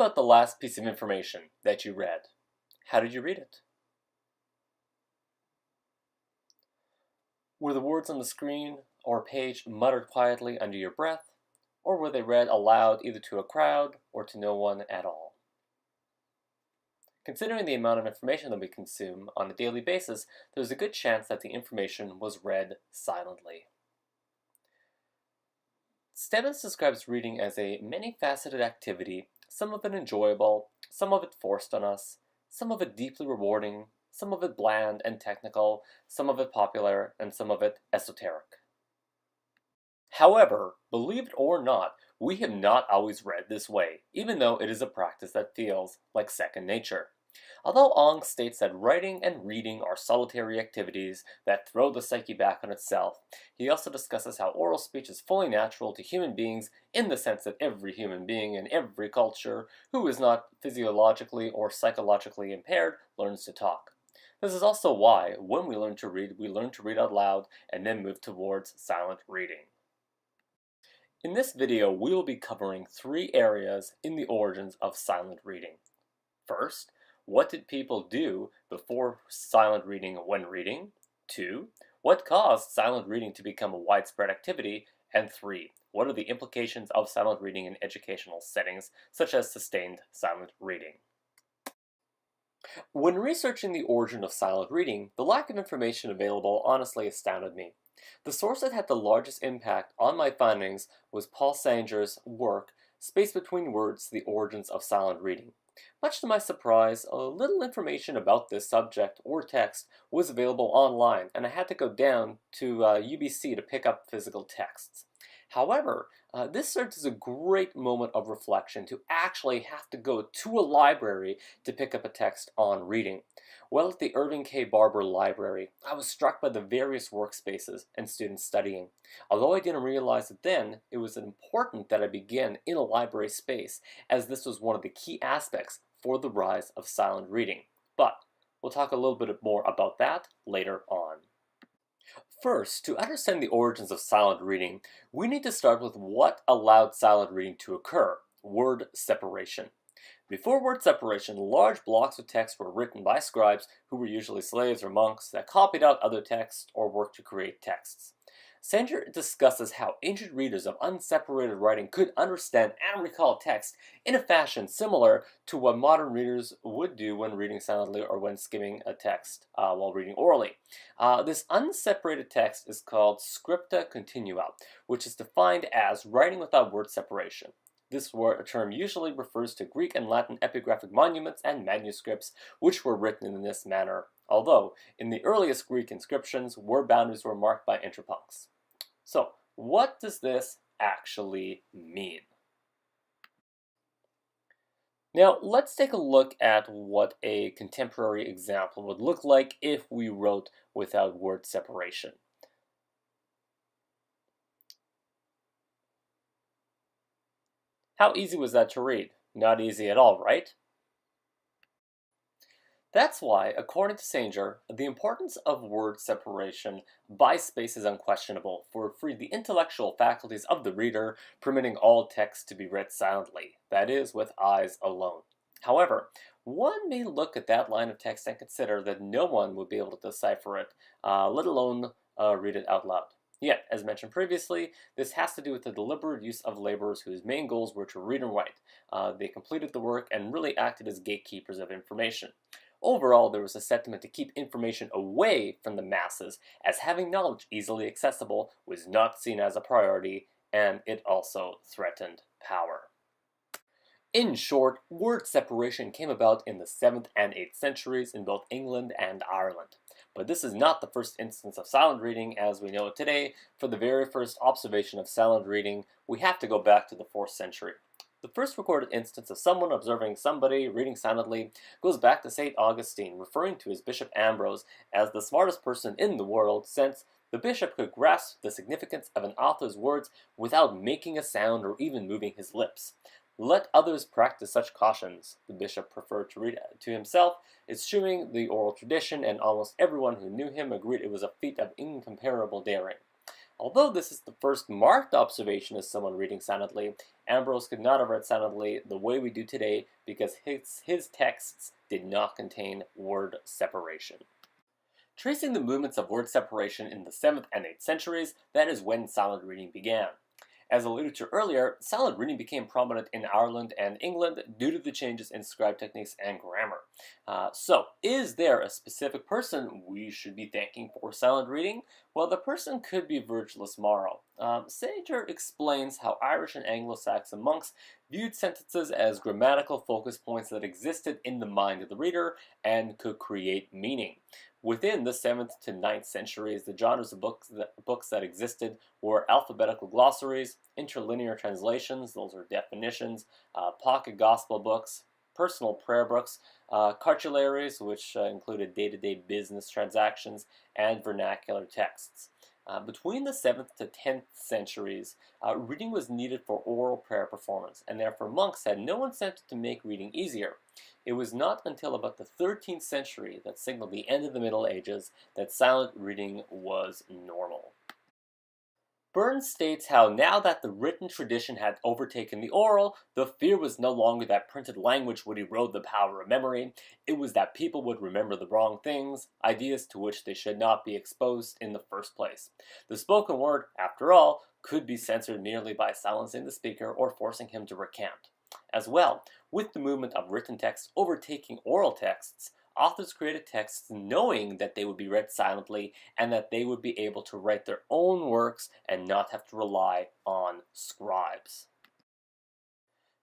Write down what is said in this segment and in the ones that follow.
about the last piece of information that you read? How did you read it? Were the words on the screen or page muttered quietly under your breath, or were they read aloud either to a crowd or to no one at all? Considering the amount of information that we consume on a daily basis, there's a good chance that the information was read silently. Stebbins describes reading as a many-faceted activity, some of it enjoyable, some of it forced on us, some of it deeply rewarding, some of it bland and technical, some of it popular, and some of it esoteric. However, believe it or not, we have not always read this way, even though it is a practice that feels like second nature. Although Ong states that writing and reading are solitary activities that throw the psyche back on itself, he also discusses how oral speech is fully natural to human beings in the sense that every human being in every culture who is not physiologically or psychologically impaired learns to talk. This is also why, when we learn to read out loud and then move towards silent reading. In this video, we will be covering 3 areas in the origins of silent reading. First, what did people do before silent reading when reading? 2, what caused silent reading to become a widespread activity? And 3, what are the implications of silent reading in educational settings, such as sustained silent reading? When researching the origin of silent reading, the lack of information available honestly astounded me. The source that had the largest impact on my findings was Paul Sanger's work, Space Between Words, The Origins of Silent Reading. Much to my surprise, little information about this subject or text was available online, and I had to go down to UBC to pick up physical texts. However, this served as a great moment of reflection to actually have to go to a library to pick up a text on reading. While at the Irving K. Barber Library, I was struck by the various workspaces and students studying. Although I didn't realize it then, it was important that I begin in a library space, as this was one of the key aspects for the rise of silent reading. But we'll talk a little bit more about that later on. First, to understand the origins of silent reading, we need to start with what allowed silent reading to occur: word separation. Before word separation, large blocks of text were written by scribes, who were usually slaves or monks, that copied out other texts or worked to create texts. Sanger discusses how ancient readers of unseparated writing could understand and recall text in a fashion similar to what modern readers would do when reading silently or when skimming a text while reading orally. This unseparated text is called Scripta Continua, which is defined as writing without word separation. This term usually refers to Greek and Latin epigraphic monuments and manuscripts which were written in this manner, although in the earliest Greek inscriptions, word boundaries were marked by interpuncts. So, what does this actually mean? Now, let's take a look at what a contemporary example would look like if we wrote without word separation. How easy was that to read? Not easy at all, right? That's why, according to Sanger, the importance of word separation by space is unquestionable for the intellectual faculties of the reader, permitting all text to be read silently, that is, with eyes alone. However, one may look at that line of text and consider that no one would be able to decipher it, let alone read it out loud. Yet, as mentioned previously, this has to do with the deliberate use of laborers whose main goals were to read and write. They completed the work and really acted as gatekeepers of information. Overall, there was a sentiment to keep information away from the masses, as having knowledge easily accessible was not seen as a priority, and it also threatened power. In short, word separation came about in the 7th and 8th centuries in both England and Ireland. But this is not the first instance of silent reading as we know it today. For the very first observation of silent reading, we have to go back to the 4th century. The first recorded instance of someone observing somebody reading silently goes back to St. Augustine, referring to his Bishop Ambrose as the smartest person in the world, since the bishop could grasp the significance of an author's words without making a sound or even moving his lips. Let others practice such cautions, the bishop preferred to read to himself, eschewing the oral tradition, and almost everyone who knew him agreed it was a feat of incomparable daring. Although this is the first marked observation of someone reading silently, Ambrose could not have read silently the way we do today because his texts did not contain word separation. Tracing the movements of word separation in the 7th and 8th centuries, that is when silent reading began. As alluded to earlier, silent reading became prominent in Ireland and England due to the changes in scribe techniques and grammar. So, is there a specific person we should be thanking for silent reading? Well, the person could be Virgilius Maro. Sager explains how Irish and Anglo-Saxon monks viewed sentences as grammatical focus points that existed in the mind of the reader and could create meaning. Within the 7th to 9th centuries, the genres of books that existed were alphabetical glossaries, interlinear translations, those are definitions, pocket gospel books, personal prayer books, cartularies, which included day-to-day business transactions, and vernacular texts. Between the 7th to 10th centuries, reading was needed for oral prayer performance, and therefore monks had no incentive to make reading easier. It was not until about the 13th century that signaled the end of the Middle Ages that silent reading was normal. Burns states how now that the written tradition had overtaken the oral, the fear was no longer that printed language would erode the power of memory, it was that people would remember the wrong things, ideas to which they should not be exposed in the first place. The spoken word, after all, could be censored merely by silencing the speaker or forcing him to recant. As well, with the movement of written text overtaking oral texts, authors created texts knowing that they would be read silently and that they would be able to write their own works and not have to rely on scribes.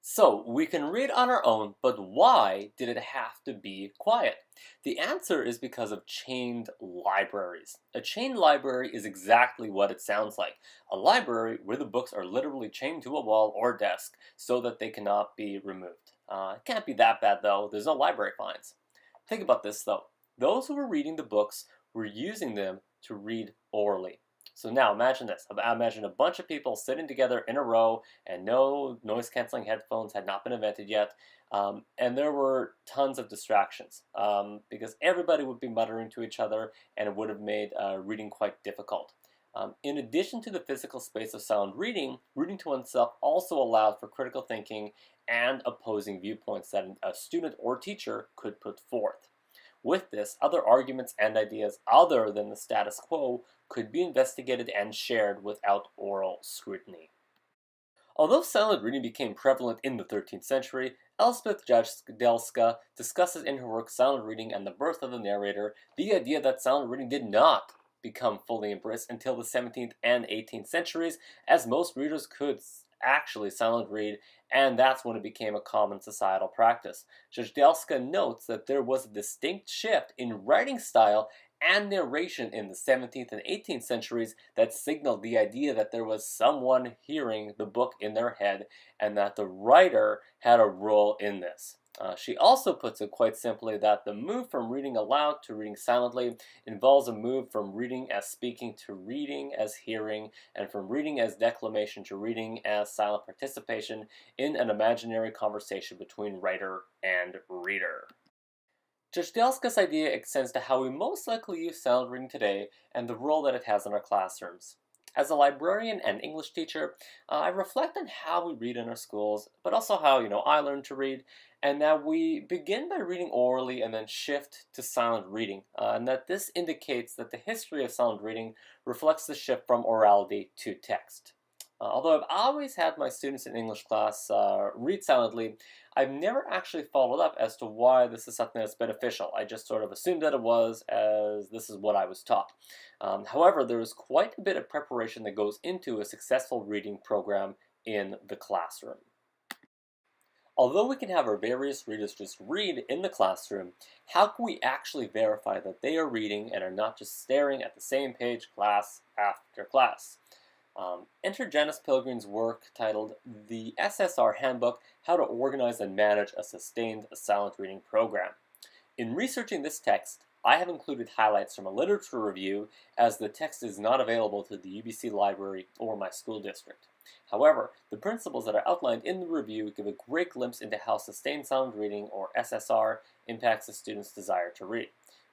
So, we can read on our own, but why did it have to be quiet? The answer is because of chained libraries. A chained library is exactly what it sounds like. A library where the books are literally chained to a wall or desk so that they cannot be removed. It can't be that bad though, there's no library fines. Think about this though. Those who were reading the books were using them to read orally. So now imagine this. Imagine a bunch of people sitting together in a row and no noise-canceling headphones had not been invented yet. And there were tons of distractions because everybody would be muttering to each other and it would have made reading quite difficult. In addition to the physical space of silent reading, reading to oneself also allowed for critical thinking and opposing viewpoints that a student or teacher could put forth. With this, other arguments and ideas other than the status quo could be investigated and shared without oral scrutiny. Although silent reading became prevalent in the 13th century, Elspeth Jagielska discusses in her work Silent Reading and the Birth of the Narrator the idea that silent reading did not become fully embraced until the 17th and 18th centuries, as most readers could actually silent read, and that's when it became a common societal practice. Jagielska notes that there was a distinct shift in writing style and narration in the 17th and 18th centuries that signaled the idea that there was someone hearing the book in their head and that the writer had a role in this. She also puts it quite simply that the move from reading aloud to reading silently involves a move from reading as speaking to reading as hearing, and from reading as declamation to reading as silent participation in an imaginary conversation between writer and reader. Jagielska's idea extends to how we most likely use silent reading today and the role that it has in our classrooms. As a librarian and English teacher, I reflect on how we read in our schools, but also how, I learned to read, and that we begin by reading orally and then shift to silent reading, and that this indicates that the history of silent reading reflects the shift from orality to text. Although I've always had my students in English class read silently, I've never actually followed up as to why this is something that's beneficial. I just sort of assumed that it was, as this is what I was taught. However, there is quite a bit of preparation that goes into a successful reading program in the classroom. Although we can have our various readers just read in the classroom, how can we actually verify that they are reading and are not just staring at the same page class after class? Enter Janice Pilgrim's work titled The SSR Handbook, How to Organize and Manage a Sustained Silent Reading Program. In researching this text, I have included highlights from a literature review as the text is not available to the UBC library or my school district. However, the principles that are outlined in the review give a great glimpse into how sustained silent reading, or SSR, impacts a student's desire to read.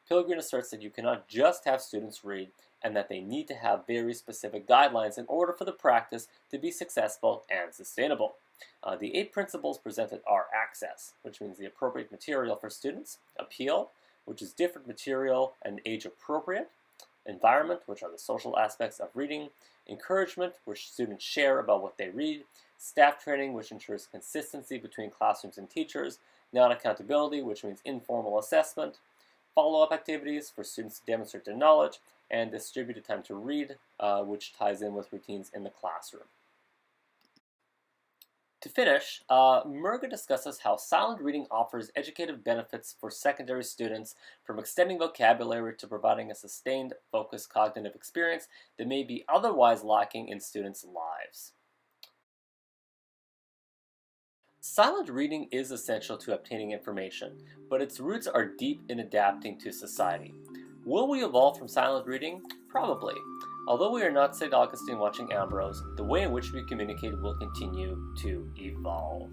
Pilgrim asserts that you cannot just have students read, and that they need to have very specific guidelines in order for the practice to be successful and sustainable. The 8 principles presented are access, which means the appropriate material for students; appeal, which is different material and age appropriate; environment, which are the social aspects of reading; encouragement, which students share about what they read; staff training, which ensures consistency between classrooms and teachers; non-accountability, which means informal assessment; follow-up activities for students to demonstrate their knowledge; and distributed time to read, which ties in with routines in the classroom. To finish, Murga discusses how silent reading offers educative benefits for secondary students, from extending vocabulary to providing a sustained, focused cognitive experience that may be otherwise lacking in students' lives. Silent reading is essential to obtaining information, but its roots are deep in adapting to society. Will we evolve from silent reading? Probably. Although we are not St. Augustine watching Ambrose, the way in which we communicate will continue to evolve.